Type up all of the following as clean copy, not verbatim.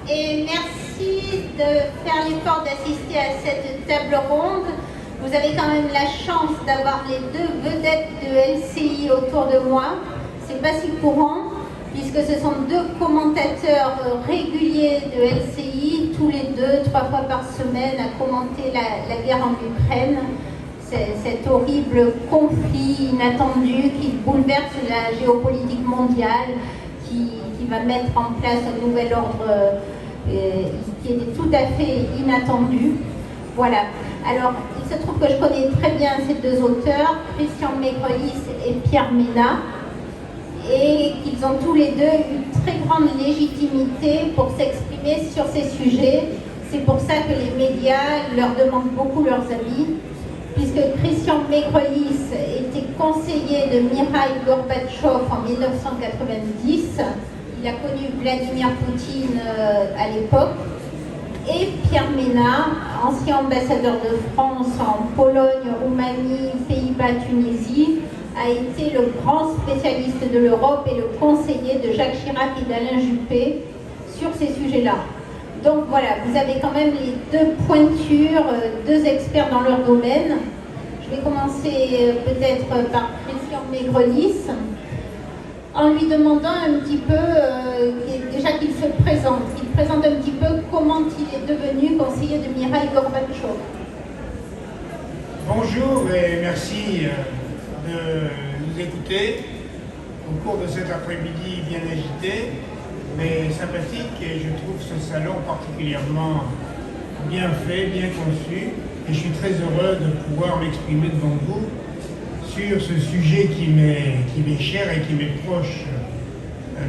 et merci de faire l'effort d'assister à cette table ronde. Vous avez quand même la chance d'avoir les deux vedettes de LCI autour de moi. C'est pas si courant, puisque ce sont deux commentateurs réguliers de LCI, tous les 2-3 fois par semaine, à commenter la guerre en Ukraine. Cet horrible conflit inattendu qui bouleverse la géopolitique mondiale, qui va mettre en place un nouvel ordre qui est tout à fait inattendu. Voilà. Alors, il se trouve que je connais très bien ces deux auteurs, Christian Maigrelis et Pierre Ménat, et qu'ils ont tous les deux une très grande légitimité pour s'exprimer sur ces sujets. C'est pour ça que les médias leur demandent beaucoup leurs avis, puisque Christian Maigrelis était conseiller de Mikhaïl Gorbatchev en 1990. Il a connu Vladimir Poutine à l'époque. Et Pierre Ménat, ancien ambassadeur de France en Pologne, Roumanie, Pays-Bas, Tunisie, a été le grand spécialiste de l'Europe et le conseiller de Jacques Chirac et d'Alain Juppé sur ces sujets-là. Donc voilà, vous avez quand même les deux pointures, deux experts dans leur domaine. Je vais commencer peut-être par Christian Maigrelis, en lui demandant un petit peu, déjà qu'il se présente, qu'il présente un petit peu comment il est devenu conseiller de Mikhaïl Gorbatchev. Bonjour et merci de nous écouter au cours de cet après-midi bien agité, mais sympathique, et je trouve ce salon particulièrement bien fait, bien conçu, et je suis très heureux de pouvoir m'exprimer devant vous sur ce sujet qui m'est cher et qui m'est proche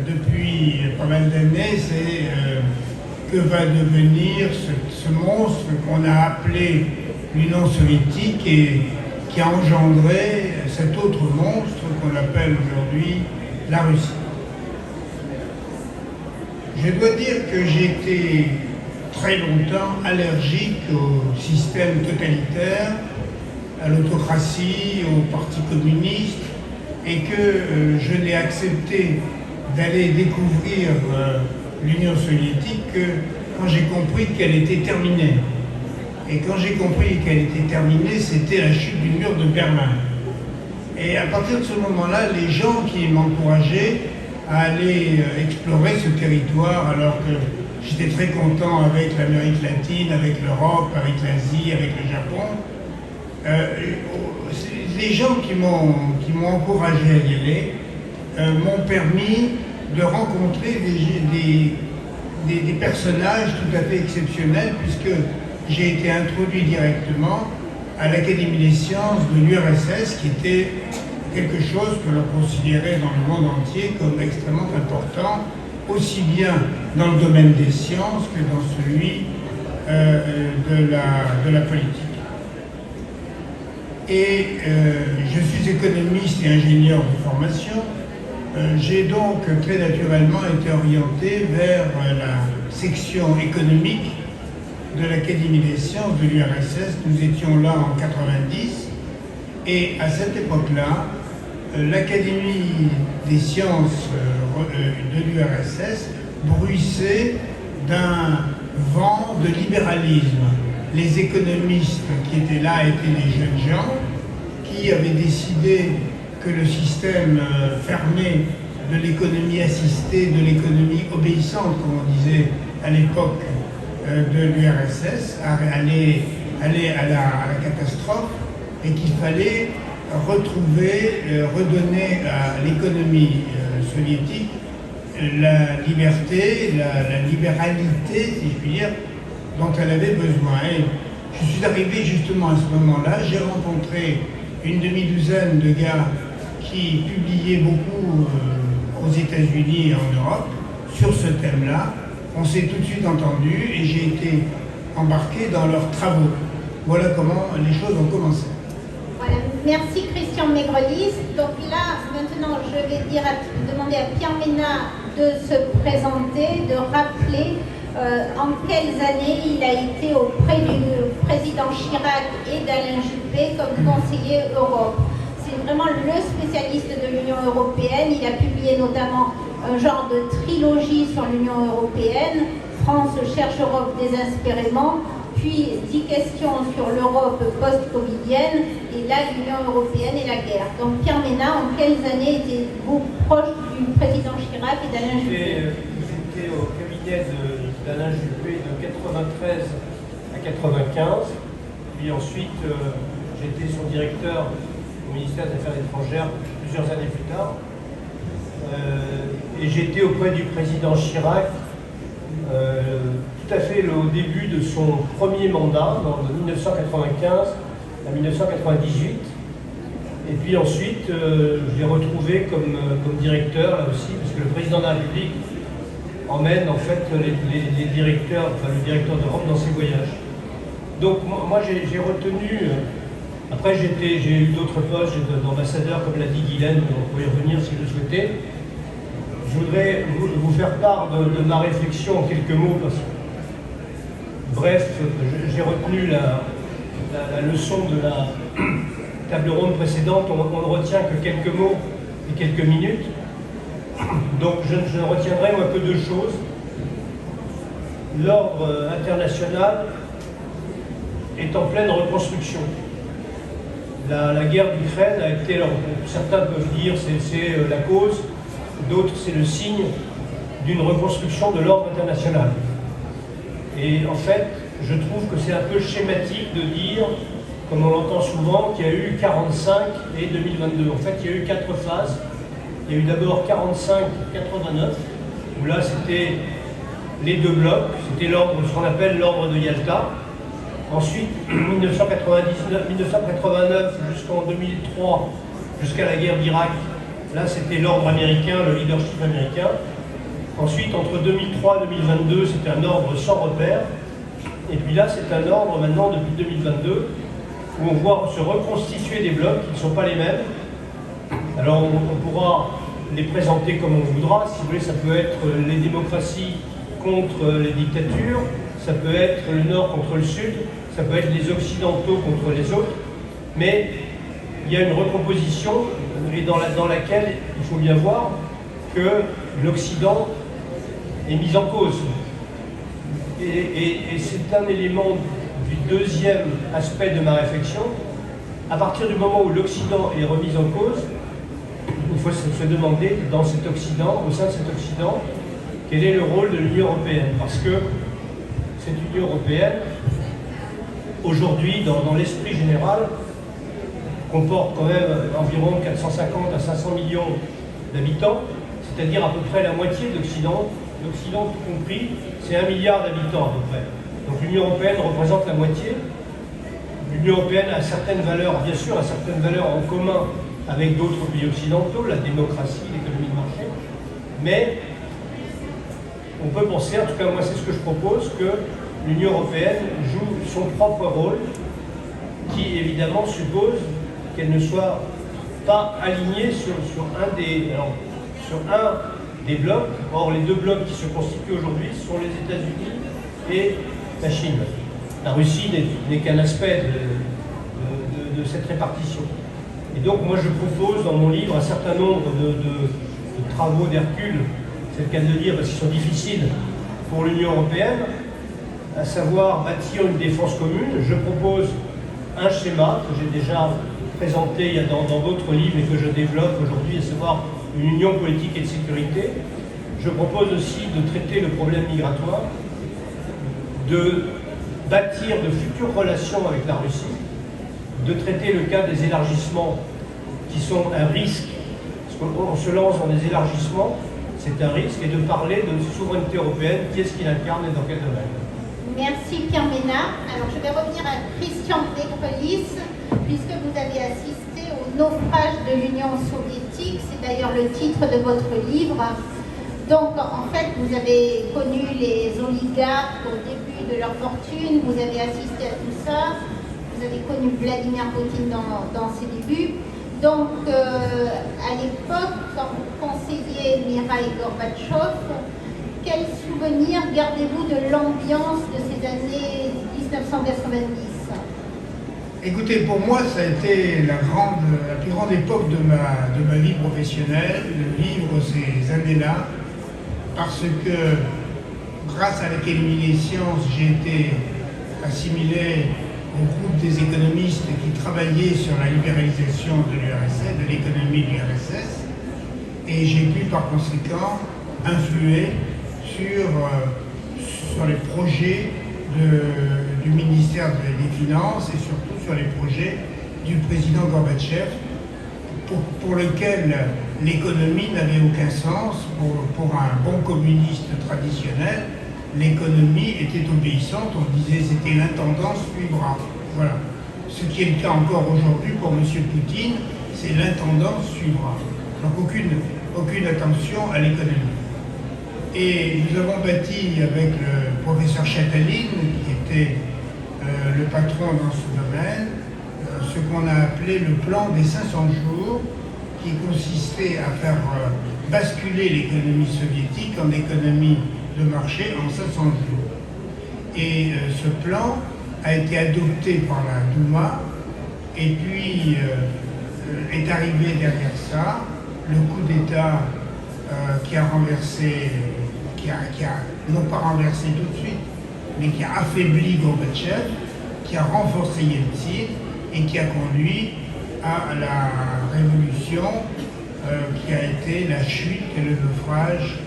depuis pas mal d'années. C'est que va devenir ce monstre qu'on a appelé l'Union soviétique et qui a engendré cet autre monstre qu'on appelle aujourd'hui la Russie. Je dois dire que j'ai été très longtemps allergique au système totalitaire, à l'autocratie, au parti communiste, et que je n'ai accepté d'aller découvrir l'Union soviétique que quand j'ai compris qu'elle était terminée. Et quand j'ai compris qu'elle était terminée, c'était la chute du mur de Berlin. Et à partir de ce moment-là, les gens qui m'encourageaient à aller explorer ce territoire, alors que j'étais très content avec l'Amérique latine, avec l'Europe, avec l'Asie, avec le Japon, les gens qui m'ont encouragé à y aller m'ont permis de rencontrer des personnages tout à fait exceptionnels, puisque j'ai été introduit directement à l'Académie des sciences de l'URSS, qui était quelque chose que l'on considérait dans le monde entier comme extrêmement important, aussi bien dans le domaine des sciences que dans celui de la politique. Et je suis économiste et ingénieur de formation. J'ai donc très naturellement été orienté vers la section économique de l'Académie des sciences de l'URSS. Nous étions là en 90, et à cette époque-là, l'Académie des sciences de l'URSS bruissait d'un vent de libéralisme. Les économistes qui étaient là étaient des jeunes gens qui avaient décidé que le système fermé de l'économie assistée, de l'économie obéissante, comme on disait à l'époque de l'URSS, allait à la catastrophe, et qu'il fallait redonner à l'économie soviétique la liberté, la libéralité, si je puis dire, dont elle avait besoin. Et je suis arrivé justement à ce moment-là, j'ai rencontré une demi-douzaine de gars qui publiaient beaucoup aux États-Unis et en Europe sur ce thème-là. On s'est tout de suite entendu et j'ai été embarqué dans leurs travaux. Voilà comment les choses ont commencé. Voilà, merci Christian Maigrelis. Donc là, maintenant, je vais demander à Pierre Ménat de se présenter, de rappeler en quelles années il a été auprès du président Chirac et d'Alain Juppé comme conseiller Europe. C'est vraiment le spécialiste de l'Union européenne. Il a publié notamment un genre de trilogie sur l'Union européenne, France cherche Europe désespérément, puis 10 questions sur l'Europe post-covidienne, et là l'Union européenne et la guerre. Donc Pierre Ménard, en quelles années étiez-vous proche du président Chirac et d'Alain Juppé? J'étais au cabinet d'Alain Juppé de 93 à 95, puis ensuite j'étais son directeur au ministère des Affaires étrangères plusieurs années plus tard. Et j'étais auprès du président Chirac tout à fait au début de son premier mandat, de 1995 à 1998. Et puis ensuite, je l'ai retrouvé comme directeur, là aussi, parce que le président de la République emmène en fait les directeurs, enfin le directeur d'Europe dans ses voyages. Donc moi j'ai retenu, après j'ai eu d'autres postes d'ambassadeur, comme l'a dit Guylaine, on peut y revenir si vous le souhaitez. Je voudrais vous faire part de ma réflexion en quelques mots, parce que, bref, j'ai retenu la leçon de la table ronde précédente, on ne retient que quelques mots et quelques minutes. Donc je ne retiendrai moi que deux choses. L'ordre international est en pleine reconstruction. La guerre d'Ukraine a été, alors, certains peuvent dire c'est la cause, d'autres c'est le signe d'une reconstruction de l'ordre international. Et en fait, je trouve que c'est un peu schématique de dire, comme on l'entend souvent, qu'il y a eu 45 et 2022. En fait, il y a eu 4 phases. Il y a eu d'abord 45-89, où là c'était les deux blocs, c'était ce qu'on appelle l'ordre de Yalta. Ensuite, 1989 jusqu'en 2003, jusqu'à la guerre d'Irak, là c'était l'ordre américain, le leadership américain. Ensuite, entre 2003 et 2022, c'était un ordre sans repère. Et puis là, c'est un ordre maintenant depuis 2022, où on voit se reconstituer des blocs qui ne sont pas les mêmes. Alors on pourra les présenter comme on voudra. Si vous voulez, ça peut être les démocraties contre les dictatures, ça peut être le Nord contre le Sud, ça peut être les Occidentaux contre les autres. Mais il y a une recomposition et dans laquelle il faut bien voir que l'Occident est mis en cause. Et c'est un élément du deuxième aspect de ma réflexion. À partir du moment où l'Occident est remis en cause, il faut se demander dans cet Occident, au sein de cet Occident, quel est le rôle de l'Union européenne. Parce que cette Union européenne, aujourd'hui, dans l'esprit général, comporte quand même environ 450 à 500 millions d'habitants, c'est-à-dire à peu près la moitié de l'Occident. L'Occident tout compris, c'est 1 milliard d'habitants à peu près. Donc l'Union européenne représente la moitié. L'Union européenne a certaines valeurs, bien sûr, a certaines valeurs en commun avec d'autres pays occidentaux, la démocratie, l'économie de marché. Mais on peut penser, en tout cas moi c'est ce que je propose, que l'Union européenne joue son propre rôle, qui évidemment suppose qu'elle ne soit pas alignée sur un des blocs. Or les deux blocs qui se constituent aujourd'hui sont les États-Unis et la Chine. La Russie n'est qu'un aspect de cette répartition. Et donc moi je propose dans mon livre un certain nombre de travaux d'Hercule, c'est le cas de le dire parce qu'ils sont difficiles pour l'Union européenne, à savoir bâtir une défense commune. Je propose un schéma que j'ai déjà présenté dans d'autres livres et que je développe aujourd'hui, à savoir une union politique et de sécurité. Je propose aussi de traiter le problème migratoire, de bâtir de futures relations avec la Russie, de traiter le cas des élargissements qui sont un risque, parce qu'on se lance dans des élargissements, c'est un risque, et de parler de souveraineté européenne, qui est-ce qui l'incarne et dans quel domaine. Merci Pierre Ménard. Alors je vais revenir à Christian Pécrelis, puisque vous avez assisté au naufrage de l'Union soviétique, c'est d'ailleurs le titre de votre livre. Donc en fait vous avez connu les oligarques au début de leur fortune, vous avez assisté à tout ça, vous avez connu Vladimir Poutine dans ses débuts. Donc à l'époque, quand vous conseillez Mikhaïl Gorbatchev, quel souvenir gardez-vous de l'ambiance de ces années 1990? Écoutez, pour moi, ça a été la plus grande époque de ma vie professionnelle, de vivre ces années-là, parce que grâce à l'Académie des sciences, j'ai été assimilé au groupe des économistes qui travaillaient sur la libéralisation de l'URSS, de l'économie de l'URSS, et j'ai pu par conséquent influer sur les projets du ministère des Finances et surtout sur les projets du président Gorbatchev, pour lequel l'économie n'avait aucun sens. Pour un bon communiste traditionnel, l'économie était obéissante, on disait c'était l'intendance suivra. Voilà. Ce qui est le cas encore aujourd'hui pour M. Poutine, c'est l'intendance suivra. Donc aucune attention à l'économie. Et nous avons bâti avec le professeur Chataline, qui était le patron dans ce domaine, ce qu'on a appelé le plan des 500 jours, qui consistait à faire basculer l'économie soviétique en économie de marché en 500 jours. Et ce plan a été adopté par la Douma, et puis est arrivé derrière ça le coup d'État qui a renversé, qui a non pas renversé tout de suite, mais qui a affaibli Gorbatchev, qui a renforcé Yeltsin et qui a conduit à la révolution qui a été la chute et le naufrage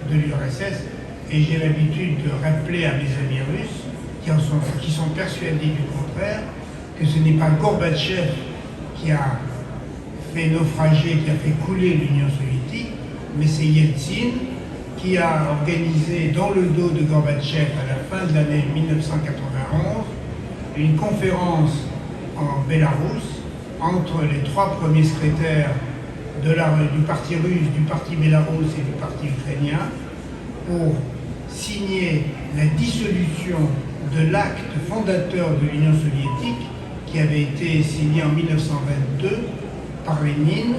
de l'URSS. Et j'ai l'habitude de rappeler à mes amis russes qui sont persuadés du contraire que ce n'est pas Gorbatchev qui a fait naufrager, qui a fait couler l'Union soviétique, mais c'est Yeltsin qui a organisé dans le dos de Gorbatchev à la fin de l'année 1991 une conférence en Bélarus entre les trois premiers secrétaires du parti russe, du parti bélarusse et du parti ukrainien pour signer la dissolution de l'acte fondateur de l'Union soviétique qui avait été signé en 1922 par Lénine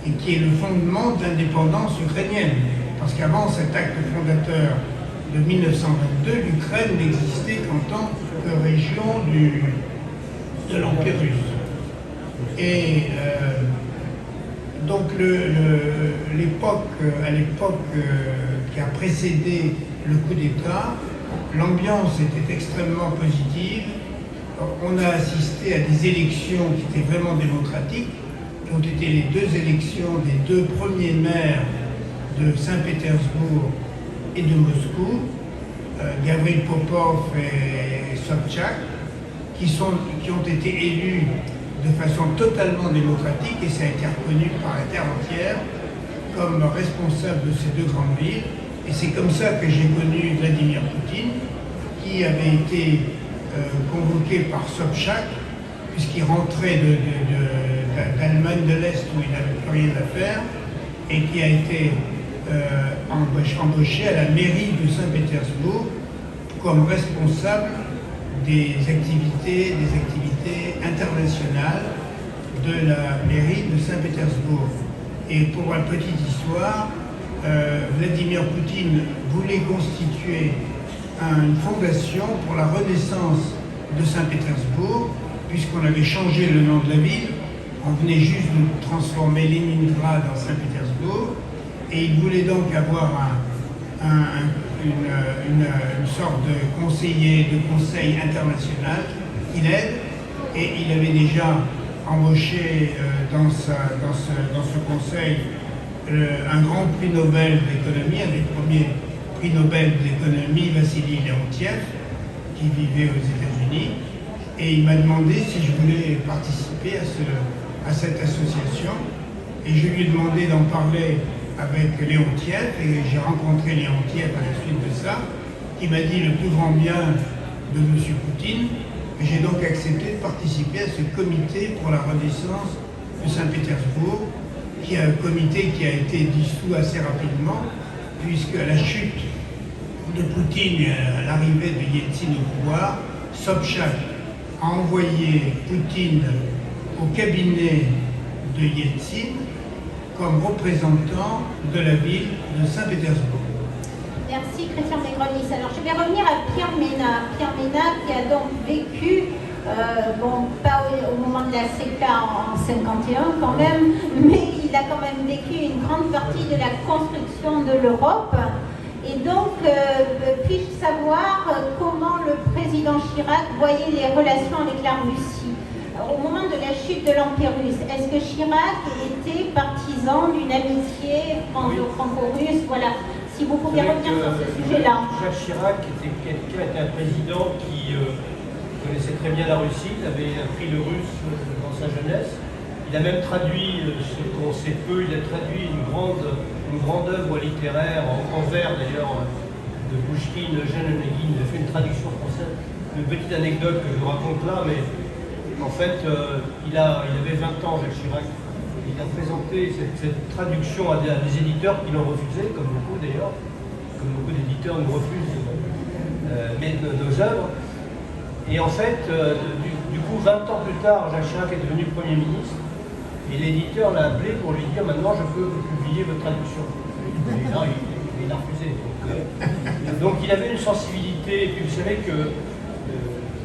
et qui est le fondement de l'indépendance ukrainienne. Parce qu'avant cet acte fondateur de 1922, l'Ukraine n'existait qu'en tant que région de l'Empire russe. Et donc à l'époque qui a précédé le coup d'État, l'ambiance était extrêmement positive. On a assisté à des élections qui étaient vraiment démocratiques, qui ont été les deux élections des deux premiers maires de Saint-Pétersbourg et de Moscou, Gavril Popov et Sobchak, qui ont été élus de façon totalement démocratique, et ça a été reconnu par la terre entière comme responsable de ces deux grandes villes. Et c'est comme ça que j'ai connu Vladimir Poutine, qui avait été convoqué par Sobchak, puisqu'il rentrait d'Allemagne de l'Est où il n'avait plus rien à faire, et qui a été embauché à la mairie de Saint-Pétersbourg comme responsable des activités internationales de la mairie de Saint-Pétersbourg. Et pour une petite histoire, Vladimir Poutine voulait constituer une fondation pour la renaissance de Saint-Pétersbourg, puisqu'on avait changé le nom de la ville. On venait juste de transformer Leningrad en Saint-Pétersbourg, et il voulait donc avoir une sorte de conseiller, de conseil international qui l'aide, et il avait déjà embauché dans ce conseil un grand prix Nobel d'économie, un des premiers prix Nobel d'économie, Vassili Leontiev, qui vivait aux États-Unis, et il m'a demandé si je voulais participer à cette association, et je lui ai demandé d'en parler avec Leontiev, et j'ai rencontré Leontiev à la suite de ça, qui m'a dit le plus grand bien de M. Poutine, et j'ai donc accepté de participer à ce comité pour la renaissance de Saint-Pétersbourg, qui est un comité qui a été dissous assez rapidement, puisque à la chute de Poutine et à l'arrivée de Yeltsin au pouvoir, Sobchak a envoyé Poutine au cabinet de Yeltsin comme représentant de la ville de Saint-Pétersbourg. Merci Christian Negronis. Alors je vais revenir à Pierre Ménard. Pierre Ménard qui a donc vécu, pas au moment de la CK en 51 quand même, mais il a quand même vécu une grande partie de la construction de l'Europe. Et donc, puis-je savoir comment le président Chirac voyait les relations avec la Russie au moment de la chute de l'Empire russe? Est-ce que Chirac était partisan d'une amitié franco-russe? Voilà. Si vous pouviez revenir sur ce sujet-là. Jacques Chirac était un président qui connaissait très bien la Russie, il avait appris le russe dans sa jeunesse. Il a même traduit, ce qu'on sait peu, il a traduit une grande œuvre littéraire en vers d'ailleurs de Pouchkine, Eugène Onegin. Il a fait une traduction française. Une petite anecdote que je vous raconte là, mais en fait, il avait 20 ans, Jacques Chirac. Il a présenté cette traduction à des éditeurs qui l'ont refusé, comme beaucoup d'ailleurs, comme beaucoup d'éditeurs nous refusent nos œuvres. Et en fait, du coup, 20 ans plus tard, Jacques Chirac est devenu Premier ministre, et l'éditeur l'a appelé pour lui dire maintenant je peux publier votre traduction. Et là, il a refusé. Donc il avait une sensibilité, et puis vous savez que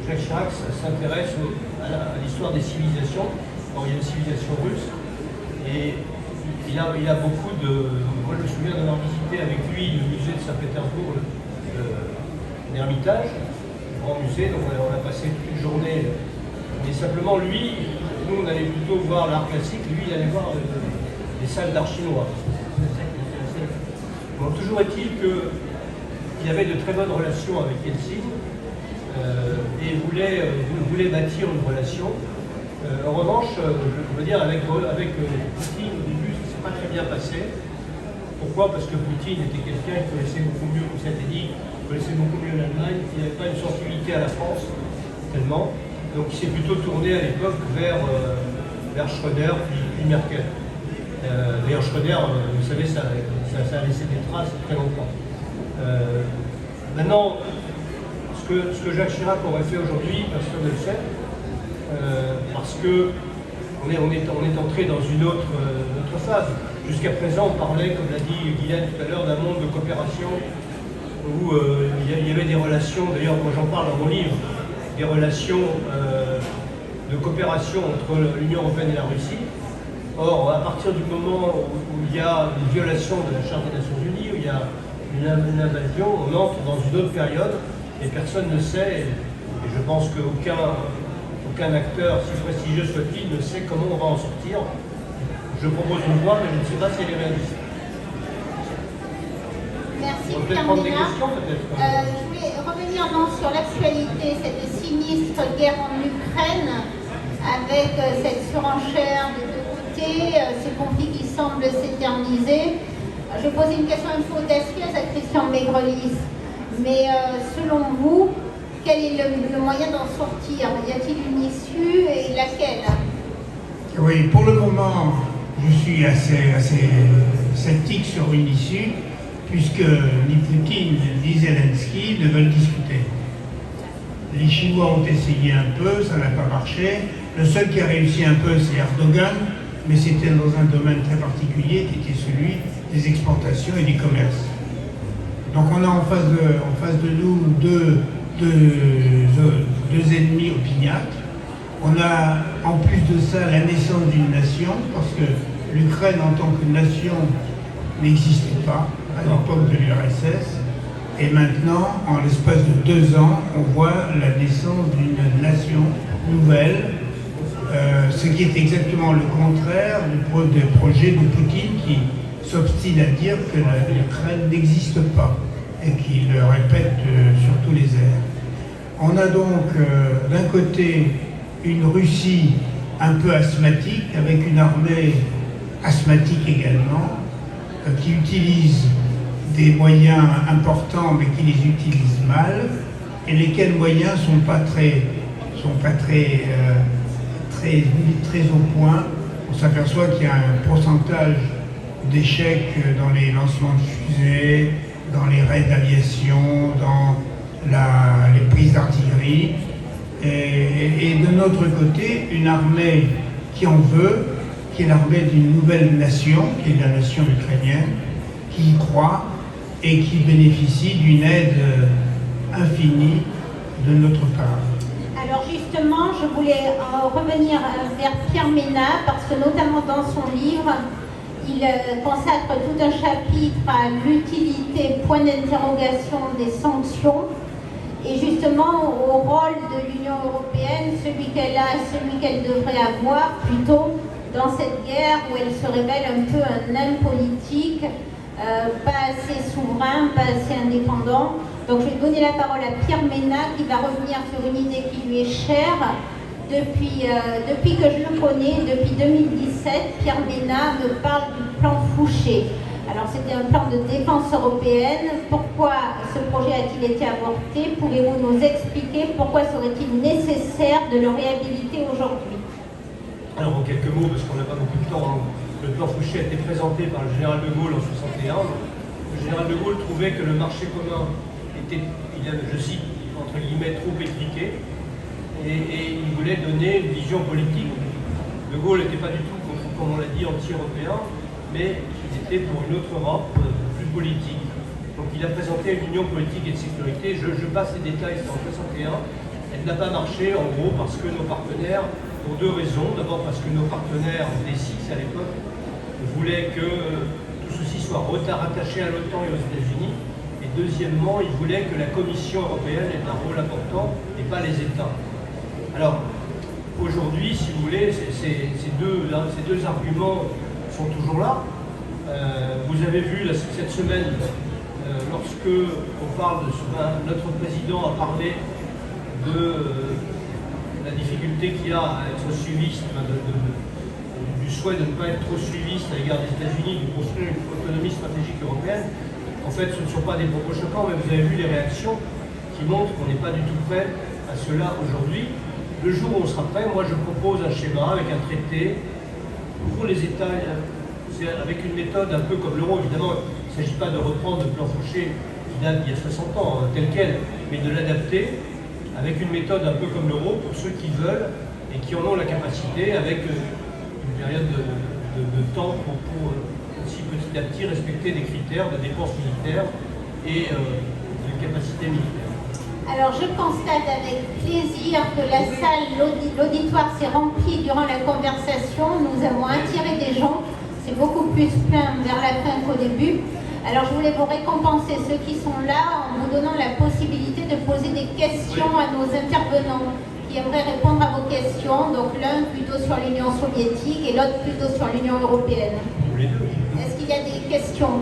Jacques Chirac s'intéresse à l'histoire des civilisations. Alors, il y a une civilisation russe. Et il a beaucoup de... Moi, je me souviens d'avoir visité avec lui le musée de Saint-Pétersbourg, l'Ermitage, le grand musée, donc on a passé toute une journée. Mais simplement, lui, nous, on allait plutôt voir l'art classique, lui, il allait voir les salles d'art chinois. Bon, toujours est-il qu'il avait de très bonnes relations avec Yeltsin et voulait bâtir une relation. En revanche, je veux dire, avec Poutine, au début, ça ne s'est pas très bien passé. Pourquoi? Parce que Poutine était quelqu'un qui connaissait beaucoup mieux, comme ça a été dit, connaissait beaucoup mieux l'Allemagne, qui n'avait pas une sensibilité à la France, tellement. Donc il s'est plutôt tourné à l'époque vers Schröder, puis Merkel. D'ailleurs, Schröder, vous savez, ça a laissé des traces très longtemps. Maintenant, ce que Jacques Chirac aurait fait aujourd'hui, personne ne le sait. Parce qu'on est entré dans une autre phase. Jusqu'à présent, on parlait, comme l'a dit Guylaine tout à l'heure, d'un monde de coopération où il y avait des relations, d'ailleurs moi j'en parle dans mon livre, des relations de coopération entre l'Union européenne et la Russie. Or, à partir du moment où il y a une violation de la Charte des Nations Unies, où il y a une invasion, on entre dans une autre période et personne ne sait, et je pense qu'aucun acteur, si prestigieux soit-il, ne sait comment on va en sortir. Je propose une voie, mais je ne sais pas si elle est réaliste. Merci, on peut prendre des questions peut-être. Je voulais revenir sur l'actualité, cette sinistre guerre en Ukraine, avec cette surenchère des deux côtés, ces conflits qui semblent s'éterniser. Je vais poser une question un peu audacieuse à Christian Maigrelis, mais selon vous, quel est le moyen d'en sortir? Y a-t-il une issue et laquelle? Oui, pour le moment, je suis assez sceptique sur une issue, puisque ni Poutine ni Zelensky ne veulent discuter. Les Chinois ont essayé un peu, ça n'a pas marché. Le seul qui a réussi un peu, c'est Erdogan, mais c'était dans un domaine très particulier, qui était celui des exportations et du commerce. Donc on a en face de nous deux ennemis opiniâtres. On a en plus de ça la naissance d'une nation, parce que l'Ukraine en tant que nation n'existait pas à l'époque de l'URSS. Et maintenant, en l'espace de 2 ans, on voit la naissance d'une nation nouvelle, ce qui est exactement le contraire des projets de Poutine qui s'obstine à dire que l'Ukraine n'existe pas et qui le répète sur tous les airs. On a donc d'un côté une Russie un peu asthmatique, avec une armée asthmatique également, qui utilise des moyens importants mais qui les utilise mal, et lesquels moyens sont pas très au point. On s'aperçoit qu'il y a un pourcentage d'échecs dans les lancements de fusées, dans les raids d'aviation, dans les prises d'artillerie, et de notre côté, une armée qui en veut, qui est l'armée d'une nouvelle nation, qui est la nation ukrainienne, qui y croit et qui bénéficie d'une aide infinie de notre part. Alors justement, je voulais revenir vers Pierre Ménat, parce que notamment dans son livre, il consacre tout un chapitre à l'utilité, point d'interrogation des sanctions, et justement au rôle de l'Union européenne, celui qu'elle a, celui qu'elle devrait avoir plutôt dans cette guerre où elle se révèle un peu un nain politique, pas assez souverain, pas assez indépendant. Donc je vais donner la parole à Pierre Ménat qui va revenir sur une idée qui lui est chère. Depuis que je le connais, depuis 2017, Pierre Ménat me parle du plan Fouché. Alors c'était un plan de défense européenne. Pourquoi ce projet a-t-il été avorté? Pouvez-vous nous expliquer pourquoi serait-il nécessaire de le réhabiliter aujourd'hui? Alors en quelques mots, parce qu'on n'a pas beaucoup de temps, le plan Fouché a été présenté par le général de Gaulle en 1961. Le général de Gaulle trouvait que le marché commun était, je cite, entre guillemets, trop étriqué. Et il voulait donner une vision politique. De Gaulle n'était pas du tout, comme on l'a dit, anti-européen, mais il était pour une autre Europe plus politique. Donc il a présenté une union politique et de sécurité. Je passe les détails, c'est en 1961. Elle n'a pas marché, en gros, parce que nos partenaires, pour deux raisons. D'abord parce que nos partenaires, des six à l'époque, voulaient que tout ceci soit rattaché à l'OTAN et aux États-Unis. Et deuxièmement, ils voulaient que la Commission européenne ait un rôle important et pas les États. Alors, aujourd'hui, si vous voulez, ces deux arguments sont toujours là. Vous avez vu cette semaine, lorsque on parle notre président a parlé de la difficulté qu'il y a à être suiviste, du souhait de ne pas être trop suiviste à l'égard des États-Unis, de construire une autonomie stratégique européenne. En fait, ce ne sont pas des propos choquants, mais vous avez vu les réactions qui montrent qu'on n'est pas du tout prêt à cela aujourd'hui. Le jour où on sera prêt, moi je propose un schéma avec un traité pour les États, avec une méthode un peu comme l'euro. Évidemment, il ne s'agit pas de reprendre le plan Fouché qui date d'il y a 60 ans, tel quel, mais de l'adapter avec une méthode un peu comme l'euro pour ceux qui veulent et qui en ont la capacité, avec une période de temps pour aussi petit à petit respecter des critères de dépenses militaires et de capacité militaire. Alors je constate avec plaisir que la salle, l'auditoire s'est rempli durant la conversation. Nous avons attiré des gens, c'est beaucoup plus plein vers la fin qu'au début. Alors je voulais vous récompenser ceux qui sont là en vous donnant la possibilité de poser des questions à nos intervenants qui aimeraient répondre à vos questions. Donc l'un plutôt sur l'Union soviétique et l'autre plutôt sur l'Union européenne. Est-ce qu'il y a des questions?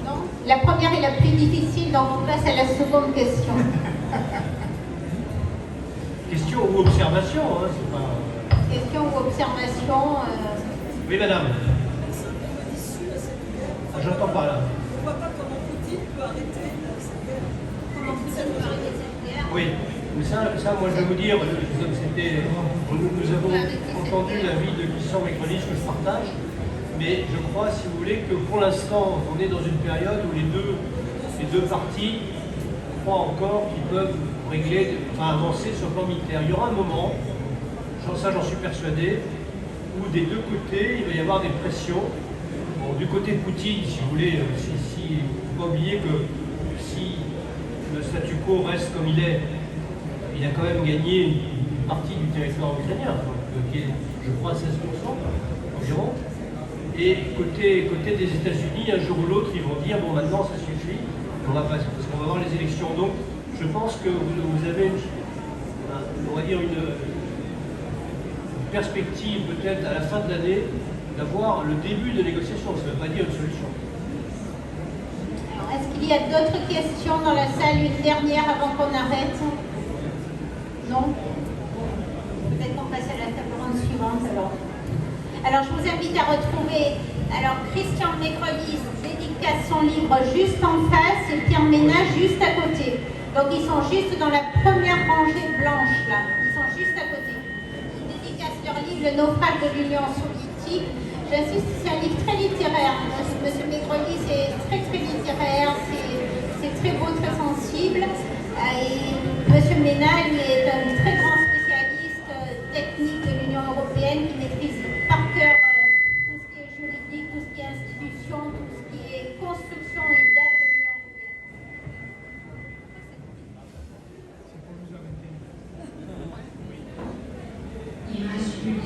Non? La première est la plus difficile, donc on passe à la seconde question. Question ou observation, hein, c'est pas... Question ou observation Oui, madame. Ah, j'entends pas là. On ne voit pas comment Poutine peut arrêter cette guerre. Comment Poutine peut arrêter cette guerre? Oui, mais ça, moi je vais vous dire, nous avons entendu l'avis de Christian Mécronis que je partage, mais je crois, si vous voulez, que pour l'instant, on est dans une période où les deux parties croient encore qu'ils peuvent avancer sur le plan militaire. Il y aura un moment, ça j'en suis persuadé, où des deux côtés, il va y avoir des pressions. Bon, du côté de Poutine, si vous voulez, il ne faut pas oublier que si le statu quo reste comme il est, il a quand même gagné une partie du territoire ukrainien, qui est, je crois, 16% environ. Et côté des États-Unis, un jour ou l'autre, ils vont dire, bon, maintenant, ça suffit, on va passer, parce qu'on va avoir les élections. Donc, je pense que vous avez on va dire une perspective, peut-être, à la fin de l'année, d'avoir le début de négociations. Ça ne veut pas dire une solution. Alors, est-ce qu'il y a d'autres questions dans la salle? Une dernière avant qu'on arrête? Non? Peut-être qu'on passe à la table ronde suivante alors. Alors, je vous invite à retrouver Christian Mécronis dédicace son livre juste en face et Pierre Ménat juste à côté. Donc, ils sont juste dans la première rangée blanche, là. Ils sont juste à côté. Ils dédicacent leur livre « Le naufrage de l'Union soviétique ». J'insiste, c'est un livre très littéraire. Monsieur Mécronis, c'est très littéraire, c'est très beau, très sensible. Et Monsieur Ménat, lui, est un